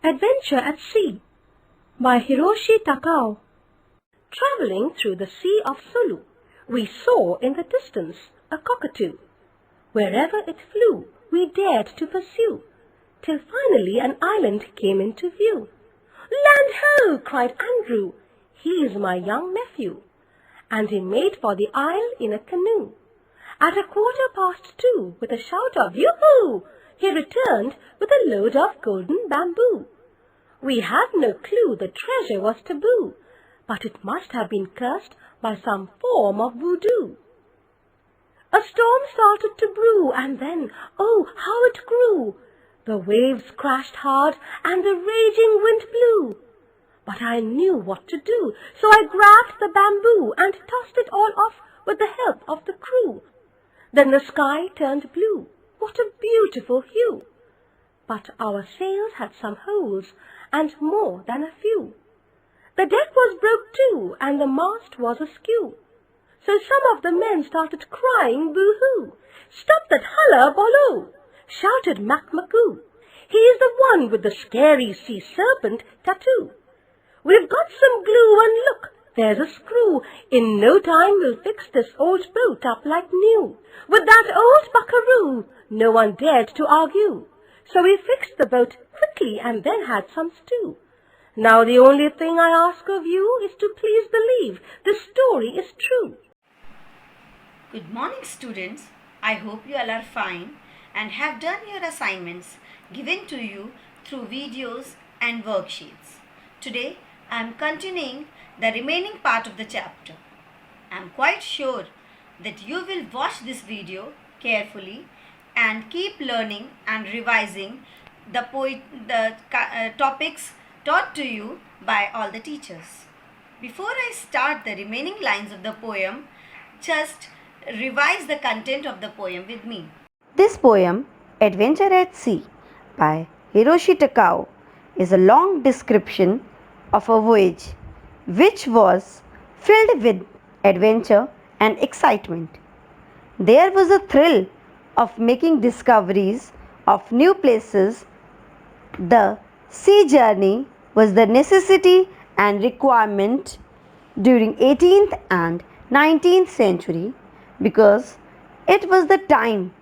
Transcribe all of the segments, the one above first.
Adventure at Sea by Hiroshi Takao. Traveling through the Sea of Sulu, we saw in the distance a cockatoo. Wherever it flew, we dared to pursue, till finally an island came into view. "Land ho!" cried Andrew, "he's my young nephew." And he made for the isle in a canoe. At 2:15, with a shout of "Yoo-hoo!" he returned with a load of golden bamboo. We had no clue the treasure was taboo, but it must have been cursed by some form of voodoo. A storm started to brew, and then, oh, how it grew! The waves crashed hard, and the raging wind blew. But I knew what to do, so I grabbed the bamboo and tossed it all off with the help of the crew. Then the sky turned blue. What a beautiful hue! But our sails had some holes, and more than a few. The deck was broke too, and the mast was askew. So some of the men started crying boo-hoo. "Stop that hullabaloo!" shouted Mac Macoo. "He's the one with the scary sea serpent tattoo. We've got some glue, and look, there's a screw. In no time we'll fix this old boat up like new." With that old buckaroo, no one dared to argue. So we fixed the boat quickly and then had some stew. Now the only thing I ask of you is to please believe the story is true. Good morning, students. I hope you all are fine and have done your assignments given to you through videos and worksheets. Today, I am continuing the remaining part of the chapter. I am quite sure that you will watch this video carefully and keep learning and revising the topics taught to you by all the teachers. Before I start the remaining lines of the poem, just revise the content of the poem with me. This poem, Adventure at Sea by Hiroshi Takao, is a long description of a voyage which was filled with adventure and excitement. There was a thrill of making discoveries of new places. The sea journey was the necessity and requirement during 18th and 19th century because it was the time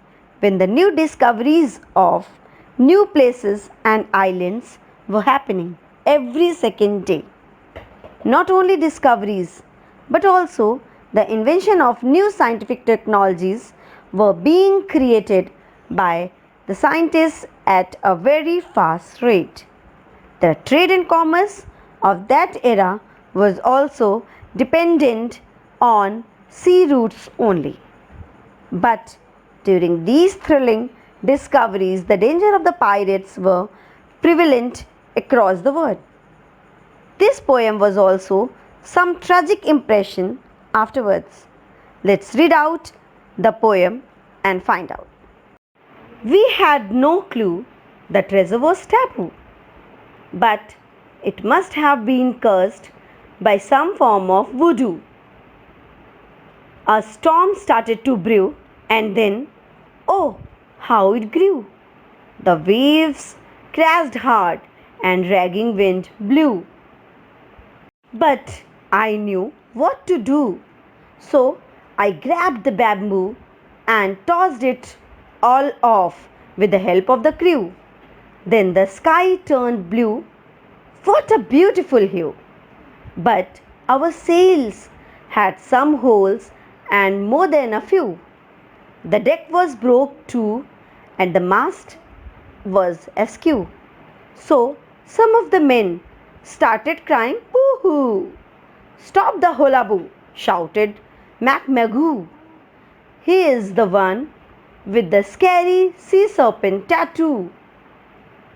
when the new discoveries of new places and islands were happening every second day. Not only discoveries, but also the invention of new scientific technologies were being created by the scientists at a very fast rate. The trade and commerce of that era was also dependent on sea routes only. But during these thrilling discoveries, the danger of the pirates were prevalent across the world. This poem was also some tragic impression afterwards. Let's read out the poem and find out. We had no clue the treasure was taboo, but it must have been cursed by some form of voodoo. A storm started to brew, and then, oh, how it grew! The waves crashed hard, and raging wind blew. But I knew what to do, so I grabbed the bamboo and tossed it all off with the help of the crew. Then the sky turned blue. What a beautiful hue! But our sails had some holes and more than a few. The deck was broke too, and the mast was askew. So some of the men started crying boo-hoo. "Stop the hullabaloo!" shouted Mac Macoo. "He is the one with the scary sea serpent tattoo.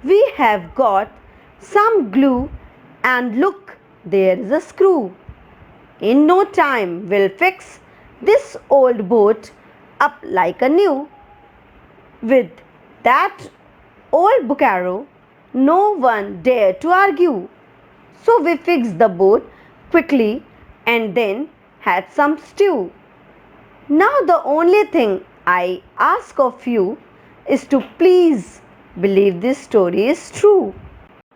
We have got some glue, and look, there is a screw. In no time we'll fix this old boat up like a new." With that old buckaroo, no one dared to argue. So we fixed the boat quickly and then had some stew. Now the only thing I ask of you is to please believe this story is true.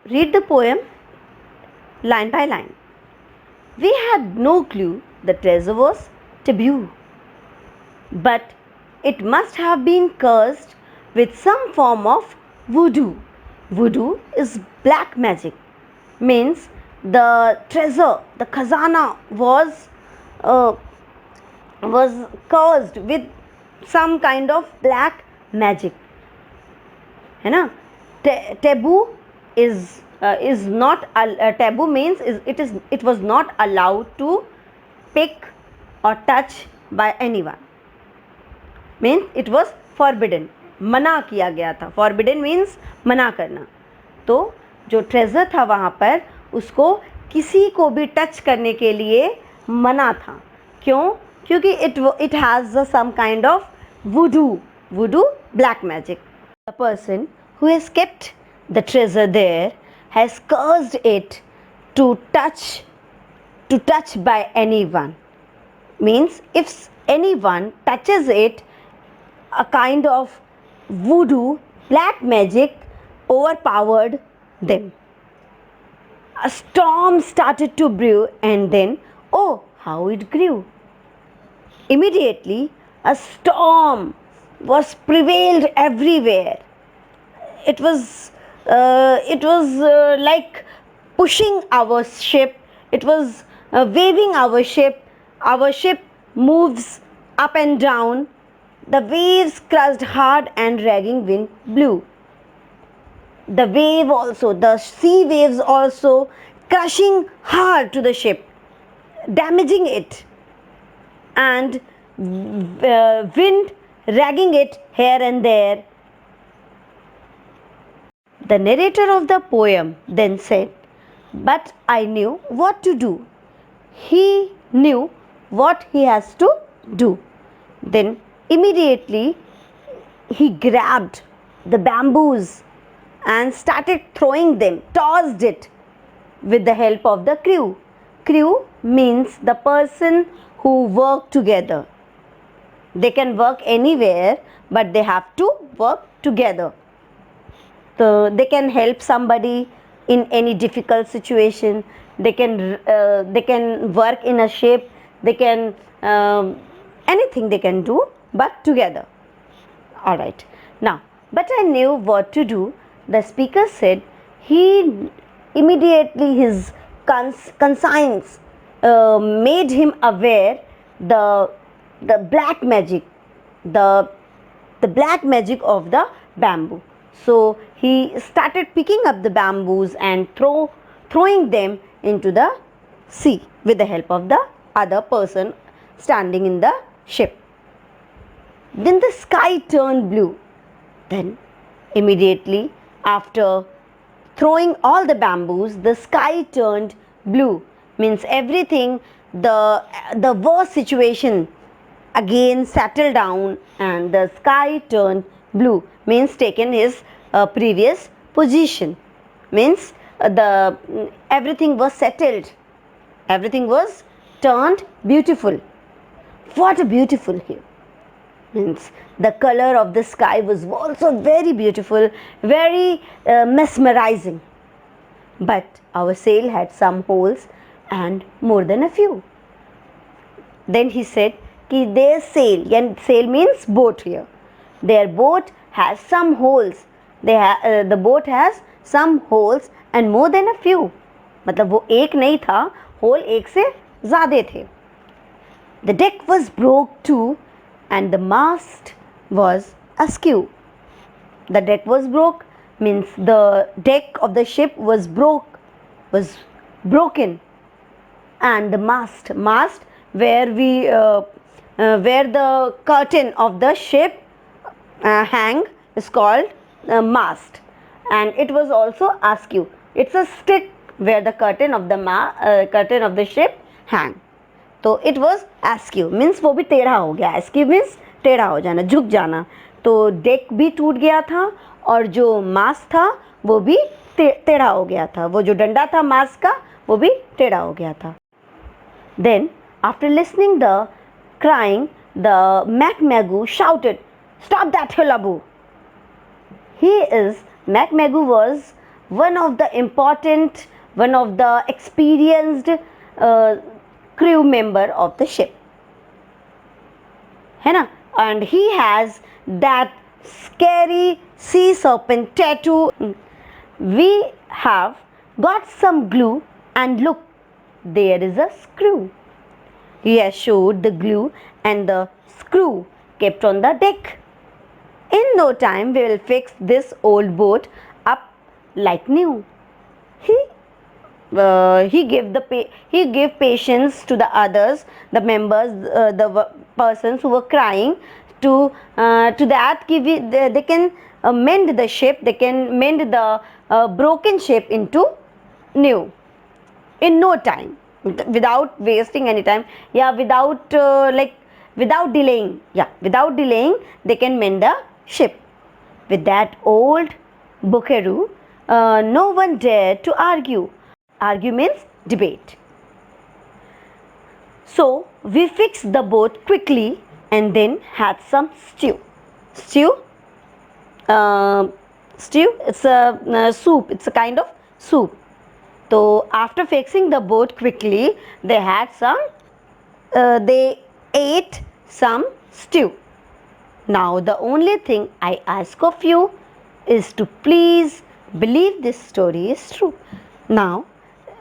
Read the poem line by line. We had no clue the treasure was taboo, but it must have been cursed with some form of voodoo. Voodoo is black magic, means the treasure, the khazana uh, was cursed with some kind of black magic. है ना? Taboo is not taboo means it was not allowed to pick or touch by anyone. Means it was forbidden. मना किया गया था. Forbidden means मना करना. तो जो ट्रेजर था वहाँ पर उसको किसी को भी टच करने के लिए मना था. क्यों? क्योंकि it has some kind of voodoo black magic. The person who has kept the treasure there has cursed it to touch by anyone. Means if anyone touches it, a kind of voodoo black magic overpowered them. A storm started to brew, and then, oh, how it grew. Immediately, a storm was prevailed everywhere. It was like pushing our ship. It was waving our ship. Our ship moves up and down. The waves crashed hard and raging wind blew. The sea waves also crushing hard to the ship, damaging it, and wind ragging it here and there. The narrator of the poem then said, "But I knew what to do." He knew what he has to do. Then immediately he grabbed the bamboos and started throwing them, tossed it with the help of the crew. Crew means the person who work together. They can work anywhere, but they have to work together. So they can help somebody in any difficult situation. They can work in a ship. They can anything they can do, but together. All right. Now, but I knew what to do. The speaker said he immediately his conscience made him aware the black magic, the black magic of the bamboo. So he started picking up the bamboos and throwing them into the sea with the help of the other person standing in the ship. Then the sky turned blue. Then immediately after throwing all the bamboos, the sky turned blue. Means everything, the worst situation again settled down and the sky turned blue. Means taken his previous position. Means everything was settled. Everything was turned beautiful. What a beautiful hue. Means the color of the sky was also very beautiful, very mesmerizing. But our sail had some holes and more than a few. Then he said, their sail, and sail means boat here. Their boat has some holes. The boat has some holes and more than a few. मतलब वो एक नहीं था, whole एक से ज़्यादा थे. The deck was broke too, and the mast was askew. The deck was broke means the deck of the ship was broken, and the mast where the curtain of the ship hang is called mast, and it was also askew. It's a stick where the curtain of the ship hang. तो it was askew means वो भी टेढ़ा हो गया. Askew means टेढ़ा हो जाना, झुक जाना. तो डेक भी टूट गया था और जो मास था वो भी टेढ़ा हो गया था. वो जो डंडा था मास का वो भी टेढ़ा हो गया था. Then after listening the crying the McMagoo shouted, "Stop that hullabaloo! McMurdo was one of the experienced crew member of the ship, है ना, and he has that scary sea serpent tattoo. We have got some glue and look, there is a screw. He has showed the glue and the screw kept on the deck. In no time we will fix this old boat up like new. He gave patience to the others, the members, persons who were crying to that they can mend the ship, they can mend the broken ship into new in no time, without wasting any time, without delaying they can mend the ship. With that old buckaroo, no one dared to argue. Argue means debate. So we fixed the boat quickly and then had some stew. Stew, it's a soup, it's a kind of soup. So after fixing the boat quickly, they ate some stew. Now the only thing I ask of you is to please believe this story is true. Now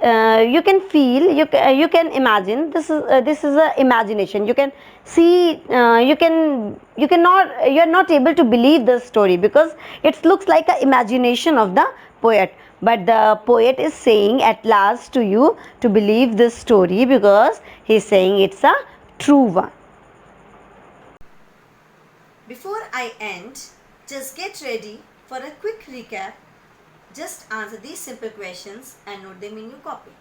you can feel, you can imagine, this is a imagination. You can see, you are not able to believe this story because it looks like an imagination of the poet, but the poet is saying at last to you to believe this story because he is saying it's a true one. Before I end, just get ready for a quick recap. Just answer these simple questions and note them in your copy.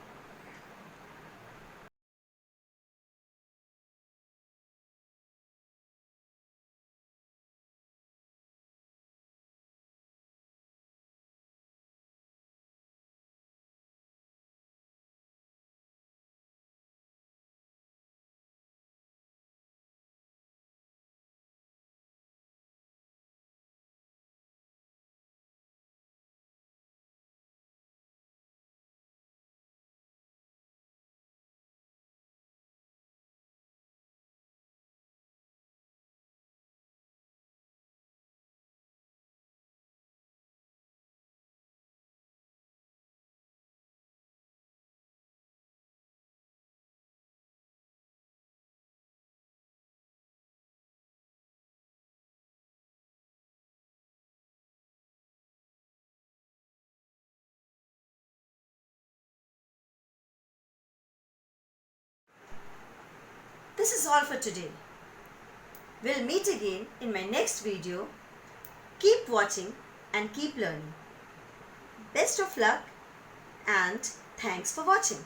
This is all for today. We'll meet again in my next video. Keep watching and keep learning. Best of luck and thanks for watching.